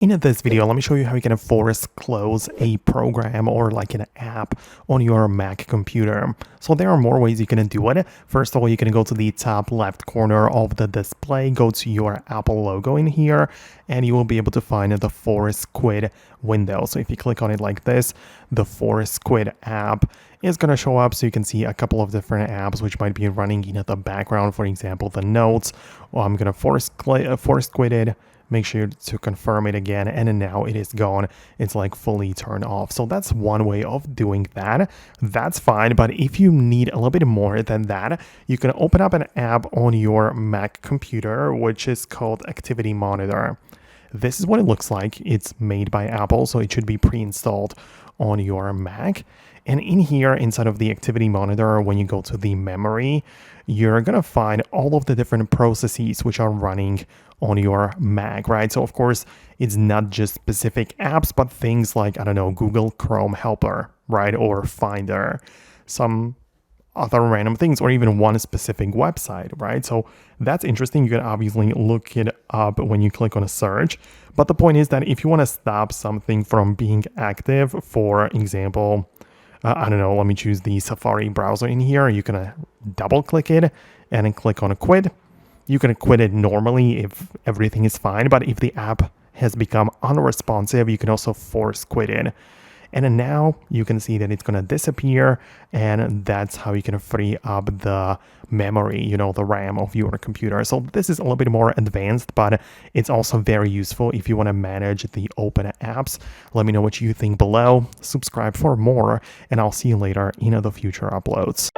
In this video, let me show you how you can force close a program or like an app on your Mac computer. So there are more ways you can do it. First of all, you can go to the top left corner of the display, go to your Apple logo in here, and you will be able to find the force quit window. So if you click on it like this, the force quit app is going to show up, so you can see a couple of different apps which might be running in the background. For example, the notes. Well, I'm going to force quit it. Make sure to confirm it again, and then now it is gone. It's like fully turned off. So that's one way of doing that. That's fine, but if you need a little bit more than that, you can open up an app on your Mac computer, which is called Activity Monitor. This is what it looks like. It's made by Apple, so it should be pre-installed on your Mac. And in here, inside of the Activity Monitor, when you go to the memory, you're going to find all of the different processes which are running on your Mac, right? So of course, it's not just specific apps, but things like, I don't know, Google Chrome Helper, right? Or Finder, some other random things, or even one specific website, right? So that's interesting. You can obviously look it up when you click on a search. But the point is that if you want to stop something from being active, for example, I don't know, let me choose the Safari browser in here. You can double click it and then click on a quit. You can quit it normally if everything is fine, but if the app has become unresponsive, you can also force quit it. And then now you can see that it's going to disappear, and that's how you can free up the memory, the RAM of your computer. So this is a little bit more advanced, but it's also very useful if you want to manage the open apps. Let me know what you think below. Subscribe for more, and I'll see you later in the future uploads.